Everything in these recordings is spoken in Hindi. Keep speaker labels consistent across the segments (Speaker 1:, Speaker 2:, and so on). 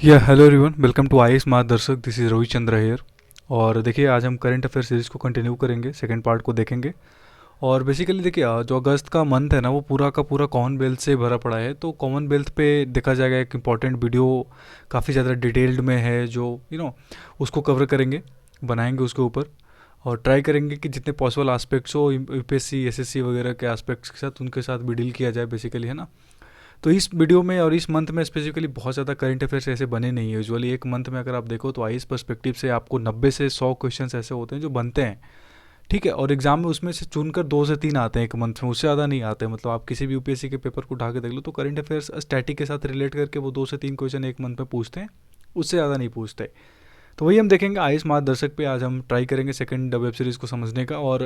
Speaker 1: Hello everyone, welcome to IAS Margdarshak. This is Ravichandra here. और देखिए, आज हम करंट अफेयर सीरीज़ को कंटिन्यू करेंगे, सेकंड पार्ट को देखेंगे। और बेसिकली देखिए, जो अगस्त का मंथ है ना, वो पूरा का पूरा कॉमनवेल्थ से भरा पड़ा है। तो कॉमनवेल्थ पे देखा जाएगा एक इम्पॉर्टेंट वीडियो काफ़ी ज़्यादा डिटेल्ड में है, जो उसको कवर करेंगे, बनाएंगे उसके ऊपर। और ट्राई करेंगे कि जितने पॉसिबल एस्पेक्ट्स हो यूपीएससी एसएससी वगैरह के एस्पेक्ट्स के साथ, उनके साथ भी डील किया जाए बेसिकली, है ना। तो इस वीडियो में और इस मंथ में स्पेसिफिकली बहुत ज़्यादा करंट अफेयर्स ऐसे बने नहीं है। यूजुअली एक मंथ में अगर आप देखो तो आईएएस पर्सपेक्टिव से आपको 90 से 100 क्वेश्चंस ऐसे होते हैं जो बनते हैं, ठीक है। और एग्जाम में उसमें से चुनकर 2 से 3 आते हैं एक मंथ में, उससे ज़्यादा नहीं आते। मतलब आप किसी भी यूपीएससी के पेपर को उठा के देख लो तो करंट अफेयर्स स्टैटिक के साथ रिलेट करके वो 2 से 3 क्वेश्चन एक मंथ में पूछते हैं, उससे ज़्यादा नहीं पूछते। तो वही हम देखेंगे आयुष मार्गदर्शक पे। आज हम ट्राई करेंगे सेकंड वेब सीरीज़ को समझने का, और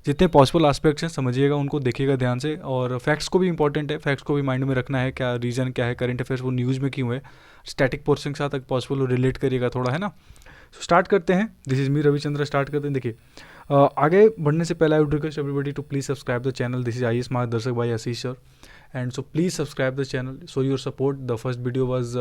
Speaker 1: जितने पॉसिबल एस्पेक्ट्स हैं समझिएगा, उनको देखिएगा ध्यान से। और फैक्ट्स को भी इंपॉर्टेंट है, फैक्ट्स को भी माइंड में रखना है, क्या रीज़न क्या है करंट अफेयर्स वो न्यूज़ में क्यों है। स्टैटिक पोर्शन के साथ पॉसिबल रिलेट करिएगा थोड़ा, है ना। स्टार्ट करते हैं। This is me Ravichandra. Start करते हैं। देखिए, आगे बढ़ने से पहले I would request everybody to please subscribe the channel. This is IAS Margdarshak by Ashish sir, and so please subscribe the channel, so your support. The first video was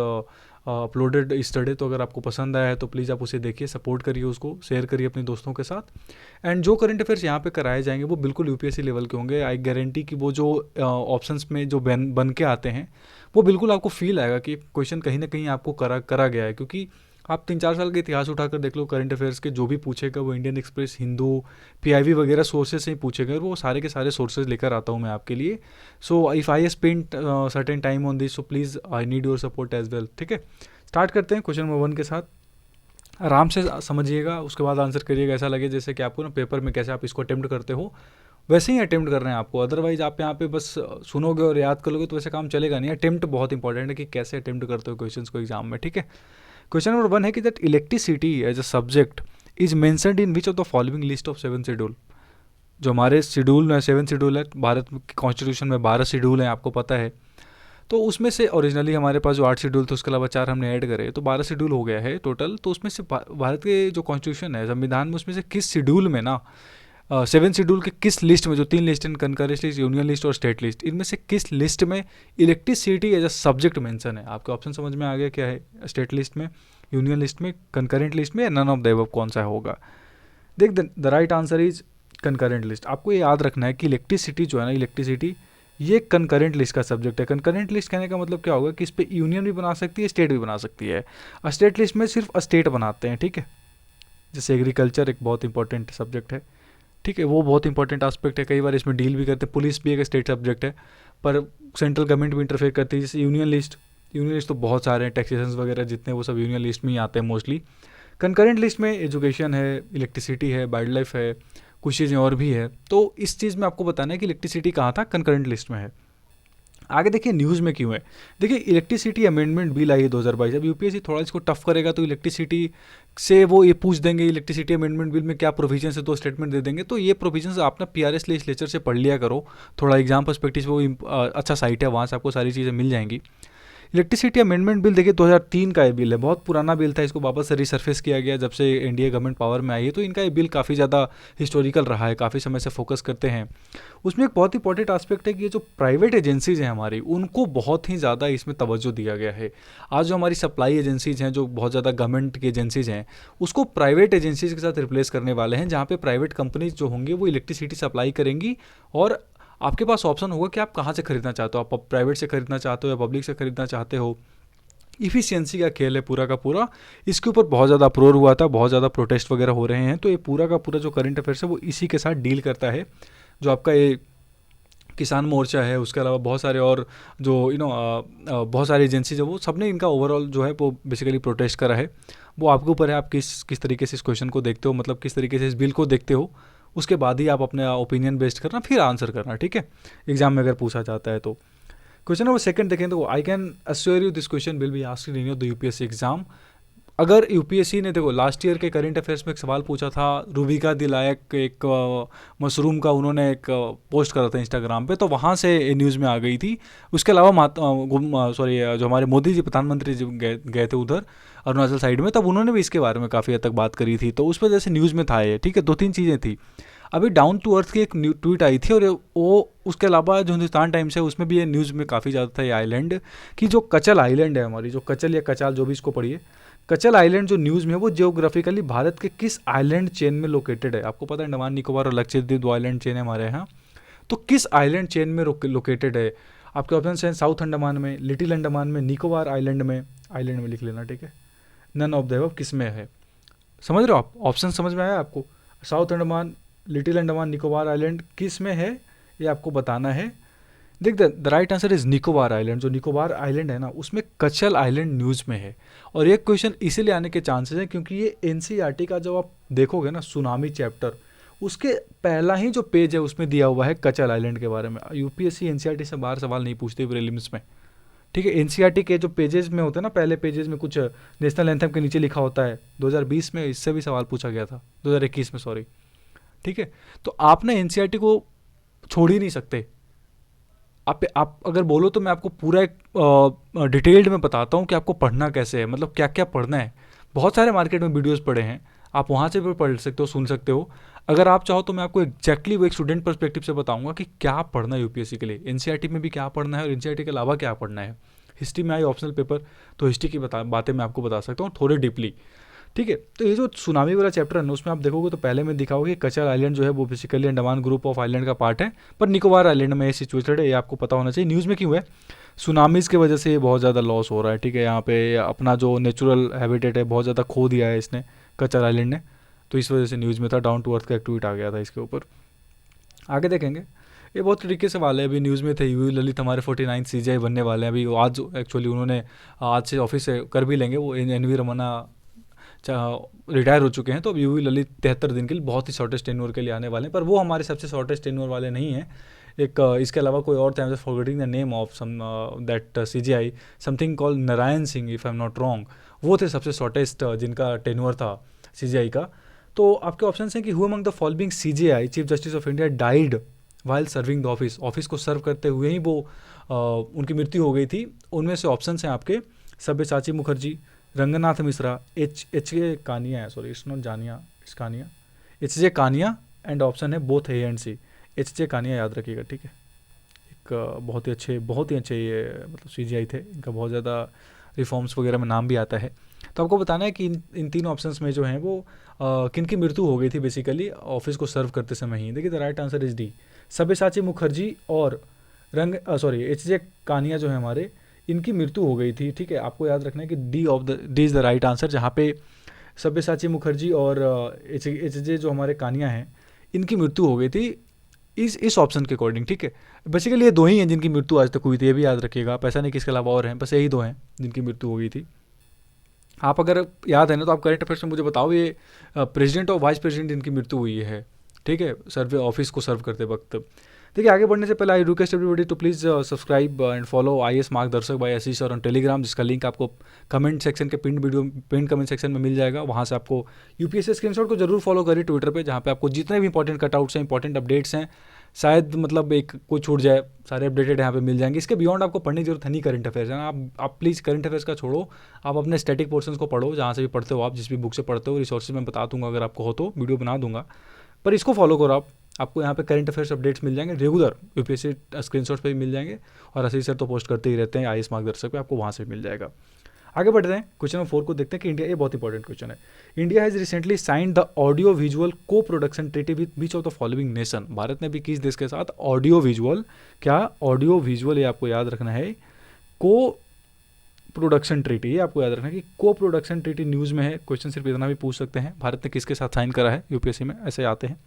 Speaker 1: uploaded yesterday, तो अगर आपको पसंद आया है तो प्लीज़ आप उसे देखिए, सपोर्ट करिए, उसको शेयर करिए अपने दोस्तों के साथ। एंड जो करंट अफेयर्स यहाँ पे कराए जाएंगे वो बिल्कुल यूपीएससी लेवल के होंगे। आई गारंटी कि वो जो ऑप्शंस में जो बन के आते हैं, वो बिल्कुल आपको फील आएगा कि क्वेश्चन कहीं ना कहीं आपको करा गया है। क्योंकि आप 3-4 साल के इतिहास उठाकर देख लो, करंट अफेयर्स के जो भी पूछेगा वो इंडियन एक्सप्रेस, हिंदू, पीआईबी वगैरह सोर्सेज से ही पूछेगा। वो सारे के सारे सोर्सेज लेकर आता हूँ मैं आपके लिए। So if I spend certain time on this, so please I need your support as well, ठीक है। स्टार्ट करते हैं क्वेश्चन नंबर 1 के साथ। आराम से समझिएगा, उसके बाद आंसर करिएगा। ऐसा लगे जैसे कि आपको ना पेपर में कैसे आप इसको अटेम्प्ट करते हो, वैसे ही अटेम्प्ट कर रहे हैं आपको। अदरवाइज आप यहाँ पे बस सुनोगे और याद कर लोगे तो वैसे काम चलेगा नहीं। अटेम्प्ट बहुत इंपॉर्टेंट है कि कैसे अटेम्प्ट करते हो क्वेश्चंस को एग्जाम में, ठीक है। क्वेश्चन नंबर 1 है कि that electricity as a subject is mentioned in which of the following list of 7 schedule. जो हमारे शेड्यूल में 7 शेड्यूल है, भारत की कॉन्स्टिट्यूशन में 12 शेड्यूल हैं, आपको पता है। तो उसमें से ओरिजिनली हमारे पास जो 8 शेड्यूल थे, उसके अलावा 4 हमने ऐड करे, तो 12 शेड्यूल हो गया है टोटल। तो उसमें से भारत के जो कॉन्स्टिट्यूशन है, संविधान में, उसमें से किस शेड्यूल में ना 7 शेड्यूल के किस लिस्ट में, जो 3 लिस्ट हैं, कंकरेंट लिस्ट, यूनियन लिस्ट और स्टेट लिस्ट, इनमें से किस लिस्ट में electricity as a subject mention है। आपके ऑप्शन समझ में आ गया क्या है? स्टेट लिस्ट में, यूनियन लिस्ट में, कंकरेंट लिस्ट में, नन ऑफ द अबव कौन सा होगा? देख, the right answer is concurrent list. आपको ये याद रखना है कि इलेक्ट्रिसिटी जो है ना, इलेक्ट्रिसिटी ये कंकरेंट लिस्ट का सब्जेक्ट है। कंकरेंट लिस्ट कहने का मतलब क्या होगा कि इस पर यूनियन भी बना सकती है, स्टेट भी बना सकती है। स्टेट लिस्ट में सिर्फ स्टेट बनाते हैं, ठीक है। जैसे एग्रीकल्चर एक बहुत इंपॉर्टेंट सब्जेक्ट है, ठीक है, वो बहुत इंपॉर्टेंट एस्पेक्ट है, कई बार इसमें डील भी करते हैं। पुलिस भी एक स्टेट सब्जेक्ट है, पर सेंट्रल गवर्नमेंट भी इंटरफेयर करती है। जैसे यूनियन लिस्ट तो बहुत सारे हैं, टैक्सेशन वगैरह जितने, वो सब यूनियन लिस्ट में ही आते हैं मोस्टली। कंकरेंट लिस्ट में एजुकेशन है, इलेक्ट्रिसिटी है, वाइल्ड लाइफ है, कुछ चीज़ें और भी है। तो इस चीज़ में आपको बताना है कि इलेक्ट्रिसिटी कहाँ था, कंकरेंट लिस्ट में है। आगे देखिए न्यूज़ में क्यों है। देखिए, इलेक्ट्रिसिटी अमेंडमेंट बिल आई है 2022। अब यूपीएससी थोड़ा इसको टफ करेगा तो इलेक्ट्रिसिटी से वो ये पूछ देंगे इलेक्ट्रिसिटी अमेंडमेंट बिल में क्या प्रोविजन है, 2 स्टेटमेंट दे देंगे। तो ये प्रोविजन आप ना पीआरएस लेजिस्लेचर से पढ़ लिया करो, थोड़ा एग्जाम पर्सपेक्टिव से वो अच्छा साइट है, वहाँ से आपको सारी चीज़ें मिल जाएंगी। इलेक्ट्रिसिटी अमेंडमेंट बिल देखिए 2003 का ये बिल है, बहुत पुराना बिल था। इसको वापस से रिसर्फेस किया गया जब से एनडीए गवर्नमेंट पावर में आई है। तो इनका ये बिल काफ़ी ज़्यादा हिस्टोरिकल रहा है, काफ़ी समय से फोकस करते हैं। उसमें एक बहुत इंपॉर्टेंट एस्पेक्ट है कि ये जो प्राइवेट एजेंसीज हैं हमारी, उनको बहुत ही ज़्यादा इसमें तवज्जो दिया गया है। आज जो हमारी सप्लाई एजेंसीज हैं, जो बहुत ज़्यादा गवर्नमेंट की एजेंसीज हैं, उसको प्राइवेट एजेंसीज के साथ रिप्लेस करने वाले हैं, जहाँ पे प्राइवेट कंपनीज जो होंगी वो इलेक्ट्रिसिटी सप्लाई करेंगी। और आपके पास ऑप्शन होगा कि आप कहाँ से खरीदना चाहते हो, आप प्राइवेट से खरीदना चाहते हो या पब्लिक से खरीदना चाहते हो। इफ़िशियंसी का खेल है पूरा का पूरा। इसके ऊपर बहुत ज़्यादा अप्रोर हुआ था, बहुत ज़्यादा प्रोटेस्ट वगैरह हो रहे हैं। तो ये पूरा का पूरा जो करंट अफेयर्स है वो इसी के साथ डील करता है। जो आपका ये किसान मोर्चा है, उसके अलावा बहुत सारे और जो बहुत सारी एजेंसीज है, वो सबने इनका ओवरऑल जो है वो बेसिकली प्रोटेस्ट करा है। वो आपके ऊपर है, आप किस तरीके से इस क्वेश्चन को देखते हो, मतलब किस तरीके से इस बिल को देखते हो। उसके बाद ही आप अपना ओपिनियन बेस्ड करना, फिर आंसर करना, ठीक है, एग्जाम में अगर पूछा जाता है तो। क्वेश्चन नंबर 2 देखें तो I can assure you this question will be asked in your the UPSC exam. अगर यूपीएससी ने, देखो, लास्ट ईयर के करंट अफेयर्स में एक सवाल पूछा था, रूबिका दिलायक एक मशरूम का उन्होंने एक पोस्ट करा था इंस्टाग्राम पे, तो वहाँ से न्यूज़ में आ गई थी। उसके अलावा जो हमारे मोदी जी प्रधानमंत्री जी गए थे उधर अरुणाचल साइड में, तब उन्होंने भी इसके बारे में काफ़ी हद तक बात करी थी। तो उस वजह से न्यूज़ में था ये, ठीक है। 2-3 चीज़ें थी। अभी डाउन टू अर्थ की एक ट्वीट आई थी, और वो उसके अलावा जो हिंदुस्तान टाइम्स है उसमें भी ये न्यूज़ में काफ़ी ज़्यादा था ये आइलैंड, कि जो कचल आइलैंड है हमारी, जो कचल या कचाल जो भी इसको पढ़िए, कचल आइलैंड जो न्यूज़ में है वो जियोग्राफिकली भारत के किस आइलैंड चेन में लोकेटेड है। आपको पता है अंडमान निकोबार और लक्षद्वीप दो आइलैंड चेन है हमारे यहाँ, तो किस आइलैंड चेन में लोकेटेड है। आपके ऑप्शन हैं साउथ अंडमान में, लिटिल अंडमान में, निकोबार आइलैंड में लिख लेना, ठीक है। नन ऑफ द अबव किस में है, समझ रहे हो आप, ऑप्शन समझ में आया आपको। South Andaman, little Andaman, Nicobar island किस में है ये आपको बताना है। देख the right answer is Nicobar island. जो निकोबार आइलैंड है ना उसमें कचल आइलैंड न्यूज़ में है। और ये क्वेश्चन इसीलिए आने के चांसेस हैं क्योंकि ये एनसीईआरटी का जब आप देखोगे ना सुनामी चैप्टर, उसके पहला ही जो पेज है उसमें दिया हुआ है कचल आइलैंड के बारे में। यूपीएससी एनसीईआरटी से बाहर सवाल नहीं पूछते प्रीलिम्स में, ठीक है। एनसीईआरटी के जो पेजेस में होते हैं ना, पहले पेजेस में कुछ नेशनल एंथम के नीचे लिखा होता है। 2020 में इससे भी सवाल पूछा गया था, 2021 में सॉरी, ठीक है। तो आप ना एनसीईआरटी को छोड़ ही नहीं सकते। आप अगर बोलो तो मैं आपको पूरा एक डिटेल्ड में बताता हूँ कि आपको पढ़ना कैसे है, मतलब क्या क्या पढ़ना है। बहुत सारे मार्केट में वीडियोस पड़े हैं, आप वहाँ से भी पढ़ सकते हो, सुन सकते हो। अगर आप चाहो तो मैं आपको एग्जैक्टली वो एक स्टूडेंट पर्सपेक्टिव से बताऊंगा कि क्या पढ़ना है यूपीएससी के लिए, एनसीईआरटी में भी क्या पढ़ना है और एनसीईआरटी के अलावा क्या पढ़ना है। हिस्ट्री में आई ऑप्शनल पेपर, तो हिस्ट्री की बातें मैं आपको बता सकता हूँ थोड़े डीपली, ठीक है। तो ये जो सुनामी वाला चैप्टर है ना उसमें आप देखोगे तो पहले में दिखा होगा कि कचल आइलैंड जो है वो basically Andaman group of island का पार्ट है, पर निकोबार आइलैंड में ये सिचुएटेड है। ये आपको पता होना चाहिए। न्यूज़ में क्यों है, सुनामीज़ की वजह से ये बहुत ज़्यादा लॉस हो रहा है, ठीक है। यहाँ पे अपना जो नेचुरल हैबिटेट है बहुत ज़्यादा खो दिया है इसने, कचल आइलैंड ने, तो इस वजह से न्यूज़ में था। डाउन टू अर्थ का एक ट्वीट आ गया था इसके ऊपर। आगे देखेंगे, ये बहुत तरीके से वाले अभी न्यूज़ में थे। यूवी ललित हमारे 49 सीजीआई बनने वाले हैं अभी। आज एक्चुअली उन्होंने आज से ऑफिस से कर भी लेंगे, वो एनवी रमन्ना रिटायर हो चुके हैं, तो अब यूवी ललित 73 दिन के लिए बहुत ही शॉर्टेस्ट टेन्योर के लिए आने वाले हैं, पर वो हमारे सबसे शॉर्टेस्ट टेन्योर वाले नहीं हैं। एक इसके अलावा कोई और थे, I am forgetting the name of some that CGI, something called Narayan Singh if I am not wrong, वो थे सबसे शॉर्टेस्ट जिनका टेन्योर था सीजीआई का। तो आपके ऑप्शन हैं कि who among the following CGI chief justice of India died while serving the office, office को सर्व करते हुए ही वो उनकी मृत्यु हो गई थी। उनमें से ऑप्शन हैं आपके Sabyasachi Mukherjee, Ranganath Mishra, H J Kania, sorry it's not Jania, it's Kania, H J Kania, and option है both A and C. H J Kania याद रखिएगा, ठीक है। एक बहुत ही अच्छे ये मतलब सीजीआई थे, इनका बहुत ज़्यादा रिफॉर्म्स वगैरह में नाम भी आता है। तो आपको बताना है कि इन तीन ऑप्शंस में जो हैं वो किन की मृत्यु हो गई थी बेसिकली ऑफिस को सर्व करते समय ही। देखिए the right answer is D, Sabyasachi Mukherjee और एच जे कानिया जो है हमारे, इनकी मृत्यु हो गई थी, ठीक है। आपको याद रखना है कि D is the right answer, जहाँ पे सब्यसाची मुखर्जी और एच जे जो हमारे कानिया हैं इनकी मृत्यु हो गई थी इस ऑप्शन के अकॉर्डिंग, ठीक है। बेसिकली ये दो ही हैं जिनकी मृत्यु आज तक हुई थी, ये भी याद रखिएगा। आप ऐसा नहीं कि इसके अलावा और हैं, बस यही दो हैं जिनकी मृत्यु हो गई थी। आप अगर याद है ना तो आप करंट अफेयर्स में मुझे बताओ, ये प्रेसिडेंट और वाइस प्रेसिडेंट इनकी मृत्यु हुई है, ठीक है, सर्वे ऑफिस को सर्व करते वक्त। देखिए आगे बढ़ने से पहले I request everybody to please subscribe and follow IAS Margdarshak by Ashish sir on Telegram, जिसका लिंक आपको कमेंट सेक्शन के पिन कमेंट सेक्शन में मिल जाएगा। वहाँ से आपको यूपीएससी स्क्रीनशॉट को जरूर फॉलो करिए ट्विटर पे, जहाँ पे आपको जितने भी इंपॉर्टेंट कटआउट्स हैं, इंपॉर्टेंट अपडेट्स हैं, शायद मतलब एक कोई छूट जाए, सारे अपडेटेड यहाँ पे मिल जाएंगे। इसके बियॉन्ड आपको पढ़ने की जरूरत है नहीं करंट अफेयर्स है ना। आप प्लीज़ करंट अफेयर्स का छोड़ो, आप अपने स्टैटिक पोर्शंस को पढ़ो, जहाँ से भी पढ़ते हो आप, जिस भी बुक से पढ़ते हो। रिसोर्सेज मैं बता दूंगा, अगर आपको हो तो वीडियो बना दूंगा, पर इसको फॉलो करो आप। आपको यहाँ पे करंट अफेयर्स अपडेट्स मिल जाएंगे रेगुलर, यूपीएससी स्क्रीनशॉट्स पे भी मिल जाएंगे, और आशीष सर तो पोस्ट करते ही रहते हैं आईएएस मार्गदर्शक पे, आपको वहाँ से मिल जाएगा। आगे बढ़ते हैं, क्वेश्चन नंबर 4 को देखते हैं कि इंडिया, ये बहुत इंपॉर्टेंट क्वेश्चन है। India has recently signed the audio visual co production treaty with which of the following nation. Bharat ने भी किस देश के साथ ऑडियो विजुअल, क्या ऑडियो विजुअल, ये आपको याद रखना है, को प्रोडक्शन ट्रीटी, ये आपको याद रखना है कि को प्रोडक्शन ट्रीटी न्यूज़ में है। क्वेश्चन सिर्फ इतना भी पूछ सकते हैं, भारत ने किसके साथ साइन करा है यूपीएससी में, ऐसे आते हैं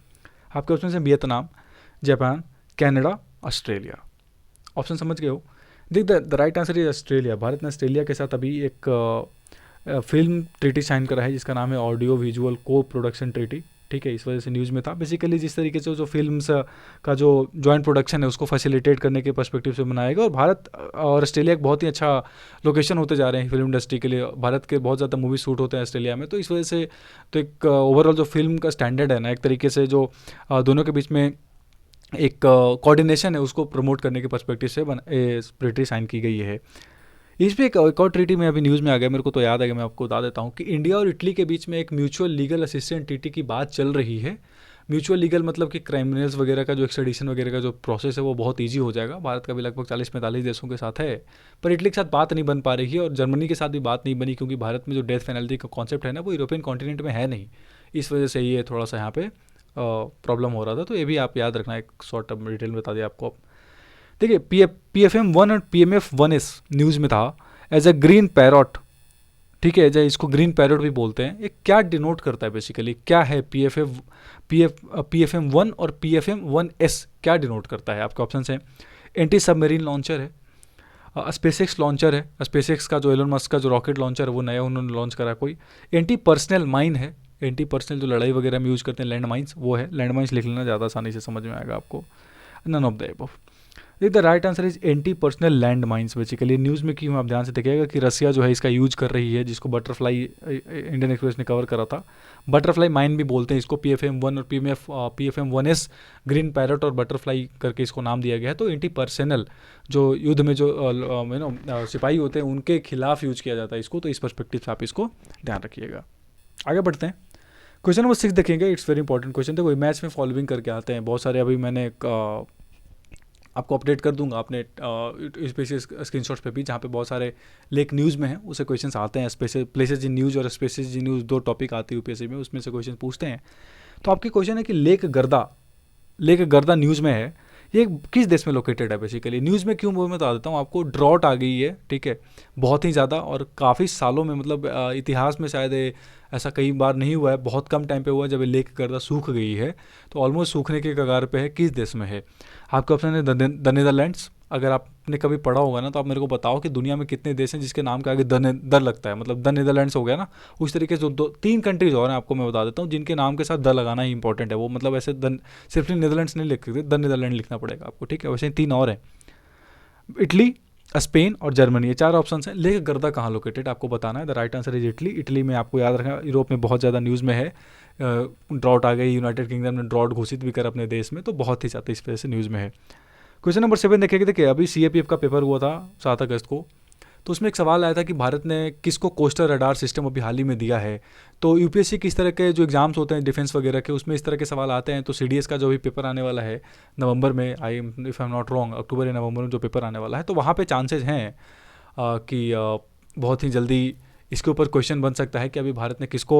Speaker 1: आपके ऑप्शन से। Vietnam, Japan, Canada, Australia. Option समझ गए हो। देख the right answer is Australia. Bharat ने ऑस्ट्रेलिया के साथ अभी एक फिल्म ट्रीटी साइन करा है जिसका नाम है audio visual co production treaty, ठीक है। इस वजह से न्यूज़ में था। बेसिकली जिस तरीके से जो फिल्म्स का जो जॉइंट प्रोडक्शन है उसको फैसिलिटेट करने के पर्सपेक्टिव से बनाएगा, और भारत और ऑस्ट्रेलिया एक बहुत ही अच्छा लोकेशन होते जा रहे हैं फिल्म इंडस्ट्री के लिए। भारत के बहुत ज़्यादा मूवी शूट होते हैं ऑस्ट्रेलिया में, तो इस वजह से तो एक ओवरऑल जो फिल्म का स्टैंडर्ड है ना, एक तरीके से जो दोनों के बीच में एक कोऑर्डिनेशन है उसको प्रमोट करने के पर्सपेक्टिव से ट्रीटी साइन की गई है। इस पर एक और ट्रीटी में अभी न्यूज़ में आ गया, मेरे को तो याद है कि मैं आपको बता देता हूँ कि इंडिया और इटली के बीच में एक म्यूचुअल लीगल असिस्टेंट ट्रीटी की बात चल रही है। म्यूचुअल लीगल मतलब कि क्रिमिनल्स वगैरह का जो एक्स्ट्रेडिशन वगैरह का जो प्रोसेस है वो बहुत ईजी हो जाएगा। भारत का भी लगभग 40-45 देशों के साथ है, पर इटली के साथ बात नहीं बन पा रही है और जर्मनी के साथ भी बात नहीं बनी, क्योंकि भारत में जो डेथ पेनल्टी का कॉन्सेप्ट है ना वो यूरोपियन कॉन्टिनेंट में है नहीं। इस वजह से ये थोड़ा सा यहाँ पे प्रॉब्लम हो रहा था। तो ये भी आप याद रखना, एक शॉर्ट टर्म डिटेल में बता दिया आपको। देखिए PFM-1 और PMF-1S न्यूज़ में था एज अ ग्रीन पैरॉट, ठीक है, जैसे इसको ग्रीन पैरट भी बोलते हैं। ये क्या डिनोट करता है बेसिकली, क्या है PFM-1 और PFM-1S क्या डिनोट करता है? आपके ऑप्शन हैं एंटी सबमरीन लॉन्चर है, स्पेसएक्स लॉन्चर है, स्पेसएक्स का जो एलोन मस्क का जो रॉकेट लॉन्चर है वो नया उन्होंने लॉन्च करा कोई। एंटी पर्सनल माइन है, एंटी पर्सनल जो लड़ाई वगैरह में यूज़ करते हैं लैंड माइन्स, वो है। लैंड माइन्स लिख लेना, ज़्यादा आसानी से समझ में आएगा आपको। None of the above. The right answer is anti personnel land mines. Basically news में क्यों आप ध्यान से देखिएगा कि रसिया जो है इसका यूज कर रही है, जिसको बटरफ्लाई, इंडियन एक्सप्रेस ने कवर करा था, बटरफ्लाई माइन भी बोलते हैं इसको। PFM-1 और PFM-1S ग्रीन पैरट और बटरफ्लाई करके इसको नाम दिया गया है। तो एंटी पर्सनल जो युद्ध में जो सिपाही होते हैं उनके खिलाफ यूज किया जाता है इसको, तो इस पर्सपेक्टिव से आप इसको ध्यान रखिएगा। आगे बढ़ते हैं, क्वेश्चन नंबर 6 देखेंगे। It's very important question. देखो मैच में फॉलोइंग करके आते हैं बहुत सारे, अभी मैंने आपको अपडेट कर दूंगा अपने स्पेसिस स्क्रीनशॉट्स पे भी, जहाँ पे बहुत सारे लेक न्यूज़ में हैं उसे क्वेश्चंस आते हैं। स्पेशल प्लेसेज इन न्यूज़ और स्पेसिस इन न्यूज़, दो टॉपिक आती है यूपीएससी में, उसमें से क्वेश्चन पूछते हैं। तो आपकी क्वेश्चन है कि लेक गर्दा न्यूज़ में है, ये किस देश में लोकेटेड है? बेसिकली न्यूज़ में क्यों, वो मैं बता देता हूँ आपको। ड्रॉट आ गई है, ठीक है, बहुत ही ज़्यादा, और काफ़ी सालों में, मतलब इतिहास में शायद ऐसा कई बार नहीं हुआ है, बहुत कम टाइम पे हुआ है जब ये लेक गर्दा सूख गई है। तो ऑलमोस्ट सूखने के कगार पे है, किस देश में है? आपका ऑप्शन है द नेदरलैंड्स। अगर आपने कभी पढ़ा होगा ना तो आप मेरे को बताओ कि दुनिया में कितने देश हैं जिसके नाम के आगे द लगता है, मतलब द नेदरलैंड्स हो गया ना। उस तरीके से जो 3 कंट्रीज और हैं आपको मैं बता देता हूँ जिनके नाम के साथ द लगाना ही इंपॉर्टेंट है। वो मतलब ऐसे सिर्फ नेदरलैंड्स नहीं लिख सकते, द नेदरलैंड लिखना पड़ेगा आपको, ठीक है। वैसे 3 और हैं, इटली, स्पेन और जर्मनी, ये 4 ऑप्शन हैं। लेक गर्दा कहाँ लोकेटेड आपको बताना है। The right answer is Italy. Italy में आपको याद रखना, यूरोप में बहुत ज़्यादा न्यूज़ में है, ड्रॉट आ गई, यूनाइटेड किंगडम ने ड्रॉट घोषित भी कर अपने देश में, तो बहुत ही ज़्यादा इस वजह से न्यूज़ में है। क्वेश्चन नंबर 7 देखेंगे। देखिए अभी CAPF का पेपर हुआ था 7 अगस्त को, तो उसमें एक सवाल आया था कि भारत ने किसको कोस्टल रडार सिस्टम अभी हाल ही में दिया है। तो यूपीएससी किस तरह के जो एग्जाम्स होते हैं डिफेंस वगैरह के, उसमें इस तरह के सवाल आते हैं। तो CDS का जो भी पेपर आने वाला है नवंबर में, if I am not wrong, अक्टूबर या नवंबर में जो पेपर आने वाला है, तो वहाँ पे चांसेस हैं कि बहुत ही जल्दी इसके ऊपर क्वेश्चन बन सकता है कि अभी भारत ने किसको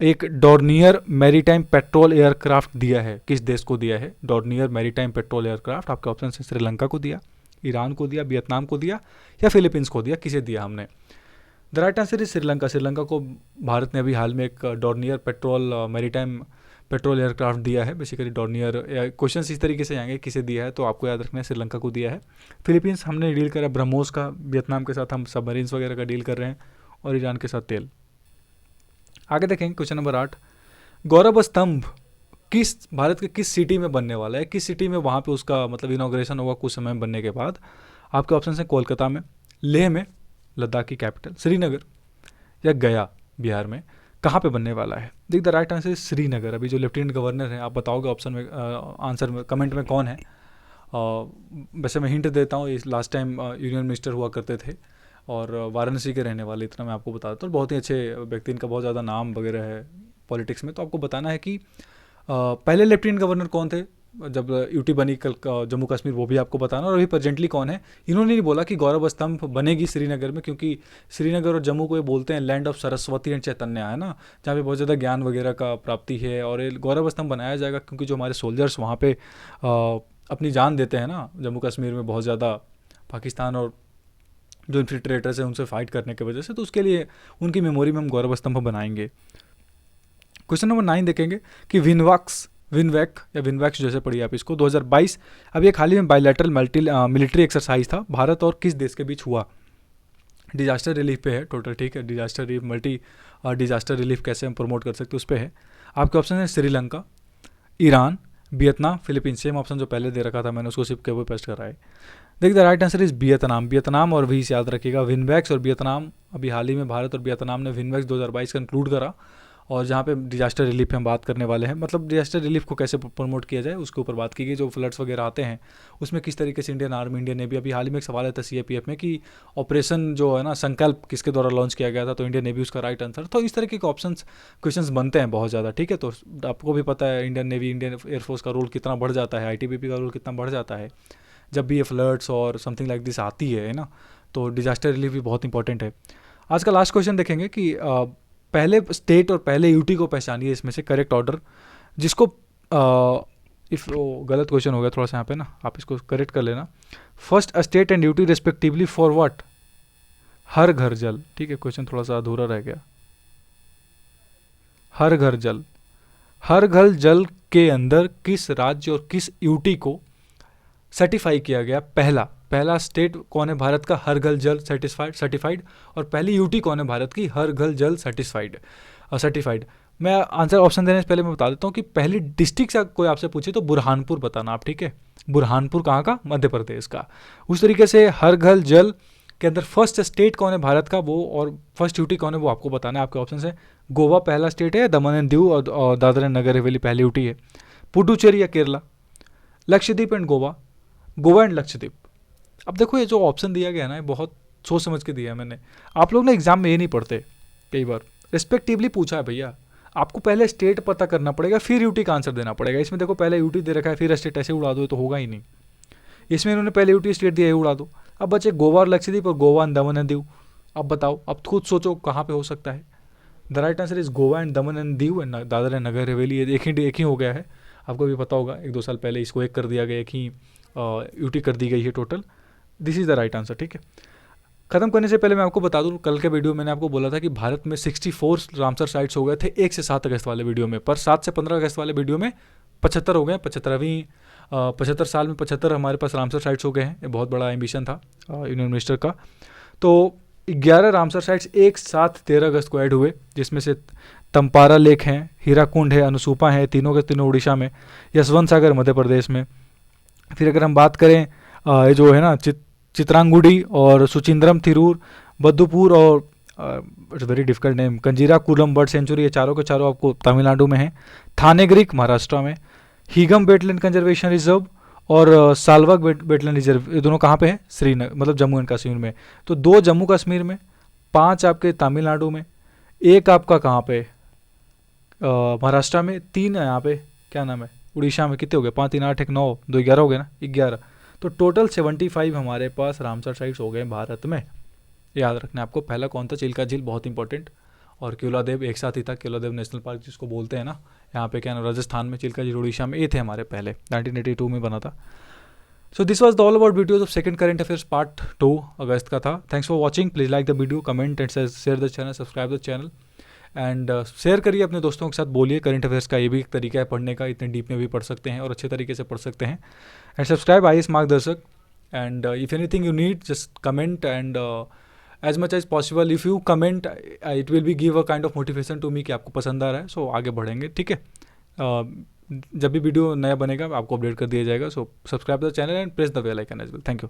Speaker 1: एक डॉर्नियर मैरीटाइम पेट्रोल एयरक्राफ्ट दिया है, किस देश को दिया है डॉर्नियर मैरीटाइम पेट्रोल एयरक्राफ्ट। आपके ऑप्शन है श्रीलंका को दिया, ईरान को दिया, वियतनाम को दिया या फिलीपींस को दिया, किसे दिया हमने? The right answer is Sri Lanka. Sri Lanka को भारत ने अभी हाल में एक Dornier petrol maritime petrol aircraft दिया है। बेसिकली डॉर्नियर क्वेश्चन इस तरीके से आएंगे किसे दिया है, तो आपको याद रखना है श्रीलंका को दिया है। फिलीपींस हमने डील करा ब्रह्मोस का, वियतनाम के साथ हम सबमरीन्स वगैरह का डील कर रहे हैं, और ईरान के साथ तेल। आगे देखेंगे क्वेश्चन नंबर 8, गौरव स्तंभ किस भारत के किस सिटी में बनने वाला है, किस सिटी में वहाँ पे उसका मतलब इनॉग्रेशन होगा कुछ समय बनने के बाद? आपके ऑप्शन हैं कोलकाता में, लेह में, लद्दाख की कैपिटल, श्रीनगर या गया बिहार में। कहाँ पे बनने वाला है? देख द राइट आंसर श्रीनगर। अभी जो लेफ्टिनेंट गवर्नर है, आप बताओगे ऑप्शन में आंसर में कमेंट में कौन है। वैसे मैं हिंट देता हूँ, इस लास्ट टाइम यूनियन मिनिस्टर हुआ करते थे और वाराणसी के रहने वाले, इतना मैं आपको बता देता हूँ। बहुत ही अच्छे व्यक्ति, इनका बहुत ज़्यादा नाम वगैरह है पॉलिटिक्स में। तो आपको बताना है कि पहले लेफ्टिनेंट गवर्नर कौन थे जब यूटी बनी कल जम्मू कश्मीर, वो भी आपको बताना, और अभी प्रेजेंटली कौन है। इन्होंने नहीं बोला कि गौरव स्तंभ बनेगी श्रीनगर में, क्योंकि श्रीनगर और जम्मू को ये बोलते हैं लैंड ऑफ सरस्वती एंड चैतन्य, है ना, जहाँ पे बहुत ज़्यादा ज्ञान वगैरह का प्राप्ति है। और ये गौरव स्तंभ बनाया जाएगा क्योंकि जो हमारे सोल्जर्स वहाँ पे अपनी जान देते हैं ना जम्मू कश्मीर में, बहुत ज़्यादा पाकिस्तान और जो इन्फिल्ट्रेटर्स हैं उनसे फाइट करने की वजह से, तो उसके लिए उनकी मेमोरी में हम गौरव स्तंभ बनाएंगे। क्वेश्चन नंबर 9 देखेंगे कि विनवैक या विनवैक्स जैसे पढ़िए आप इसको, 2022 अभी एक हाल ही में बायलैटरल मिलिट्री एक्सरसाइज था भारत और किस देश के बीच हुआ। डिजास्टर रिलीफ पे है टोटल, ठीक है, disaster relief multi disaster relief कैसे हम प्रमोट कर सकते हैं उस पर है। आपके ऑप्शन है Sri Lanka, Iran, Vietnam, Philippines. Same option जो पहले दे रखा था मैंने उसको सिर्फ केवल पेस्ट करा है। देखिए the right answer is Vietnam और भी याद रखिएगा, विनवैक्स और वियतनाम। अभी हाल ही में भारत और वियतनाम ने विनवैक्स 2022 कंक्लूड करा और जहाँ पे डिजास्टर रिलीफ पे हम बात करने वाले हैं, मतलब डिजास्टर रिलीफ को कैसे प्रमोट किया जाए उसके ऊपर बात की गई। जो फ्लड्स वगैरह आते हैं उसमें किस तरीके से इंडियन आर्मी, इंडियन नेवी, अभी हाल ही में एक सवाल आया था सीएपीएफ में कि ऑपरेशन जो है ना संकल्प किसके द्वारा लॉन्च किया गया था, तो इंडियन नेवी उसका राइट आंसर। तो इस तरीके के ऑप्शन क्वेश्चंस बनते हैं बहुत ज़्यादा, ठीक है। तो आपको भी पता है इंडियन नेवी, इंडियन एयरफोर्स का रोल कितना बढ़ जाता है, आईटीबीपी का रोल कितना बढ़ जाता है जब भी ये फ्लड्स और समथिंग लाइक दिस आती है ना। तो डिजास्टर रिलीफ भी बहुत इंपॉर्टेंट है। आज का लास्ट क्वेश्चन देखेंगे कि पहले स्टेट और पहले यूटी को पहचानिए इसमें से करेक्ट ऑर्डर, जिसको इफ़ गलत क्वेश्चन हो गया थोड़ा सा यहाँ पे ना, आप इसको करेक्ट कर लेना। First state and UT respectively for what? Har Ghar Jal, ठीक है, क्वेश्चन थोड़ा सा अधूरा रह गया। हर घर जल, हर घर जल के अंदर किस राज्य और किस यूटी को सर्टिफाई किया गया? पहला स्टेट कौन है भारत का हर घर जल सर्टिफाइड, और पहली यूटी कौन है भारत की हर घर जल सर्टिफाइड? मैं आंसर ऑप्शन देने से पहले मैं बता देता हूँ कि पहली डिस्ट्रिक्ट से कोई आपसे पूछे तो बुरहानपुर बताना आप, ठीक है। बुरहानपुर कहाँ का? मध्य प्रदेश का। उस तरीके से हर घर जल के अंदर फर्स्ट स्टेट कौन है भारत का वो, और फर्स्ट यूटी कौन है वो आपको बताना है। आपके ऑप्शन है गोवा पहला स्टेट है, दमन एंड दीव और दादरा एंड नगर हवेली पहली यूटी है, पुडुचेरी या केरला, लक्षद्वीप एंड गोवा, गोवा एंड लक्षद्वीप। अब देखो ये जो ऑप्शन दिया गया ना ये बहुत सोच समझ के दिया है मैंने। आप लोग ना एग्जाम में ये नहीं पढ़ते, कई बार रिस्पेक्टिवली पूछा है भैया, आपको पहले स्टेट पता करना पड़ेगा फिर यूटी का आंसर देना पड़ेगा। इसमें देखो पहले यूटी दे रखा है फिर स्टेट ऐसे उड़ा दो तो होगा ही नहीं। इसमें इन्होंने पहले यूटी स्टेट दिया है उड़ा दो। अब बचे गोवा और लक्षद्वीप और गोवा एंड दमन एंड दीव। अब बताओ, अब खुद सोचो कहाँ पे हो सकता है। The right answer is Goa and Daman and Diu and Dadra and Nagar Haveli. एक ही हो गया है, आपको भी पता होगा 1-2 साल पहले इसको एक कर दिया गया, एक ही यूटी कर दी गई है total. This is the right answer, ठीक है। खत्म करने से पहले मैं आपको बता दूं, कल के वीडियो मैंने आपको बोला था कि भारत में 64 रामसर साइट्स हो गए थे 1 से 7 अगस्त वाले वीडियो में, पर 7 से 15 अगस्त वाले वीडियो में 75 हो गए। 75 साल में 75 हमारे पास रामसर साइट्स हो गए हैं। ये बहुत बड़ा एम्बिशन था यूनियन मिनिस्टर का। तो 11 रामसर साइट्स एक साथ 13 अगस्त को ऐड हुए, जिसमें से तंपारा लेक हैं, हीराकुंड है, अनसुपा है, तीनों के तीनों उड़ीसा में, यशवंत सागर मध्य प्रदेश में। फिर अगर हम बात करें ये जो है ना चित्रांगुडी और सुचिंद्रम थिरूर, बद्दुपुर और it's very difficult name, kanjira coulomb bird sanctuary, ये चारों के चारों आपको तमिलनाडु में है। थानेग्रिक महाराष्ट्र में, हीगम वेटलैंड कंजर्वेशन रिजर्व और सालवक वेटलैंड रिजर्व, ये दोनों कहाँ पे हैं? श्रीनगर, मतलब जम्मू एंड कश्मीर में। तो 2 जम्मू कश्मीर में, 5 आपके तमिलनाडु में, 1 आपका कहाँ पे महाराष्ट्र में, 3 है यहाँ पे क्या नाम है उड़ीसा में। कितने हो गए? 5 3 8 1 9 2 11 हो गए ना, 11। तो टोटल 75 हमारे पास रामसर साइट्स हो गए भारत में। याद रखना आपको। पहला कौन था? चिल्का झील, बहुत इंपॉर्टेंट। और केवलादेव एक साथ ही था, केवलादेव नेशनल पार्क जिसको बोलते हैं ना, यहाँ पे क्या ना राजस्थान में, चिल्का झील उड़ीसा में, ये थे हमारे पहले 1982 में बना था। So this was the all about videos of second current affairs part 2 अगस्त का था। Thanks for watching. Please like the video, comment and share the channel, subscribe the channel and share करिए अपने दोस्तों के साथ। बोलिए करंट अफेयर्स का ये भी एक तरीका है पढ़ने का, इतने डीप में भी पढ़ सकते हैं और अच्छे तरीके से पढ़ सकते हैं। And subscribe IAS Margdarshak, and if anything you need just comment, and as much as possible if you comment it will be give a kind of motivation to me कि आपको पसंद आ रहा है। सो आगे बढ़ेंगे, ठीक है। जब भी वीडियो नया बनेगा आपको अपडेट कर दिया जाएगा। So subscribe the channel and press the bell icon as well. Thank you.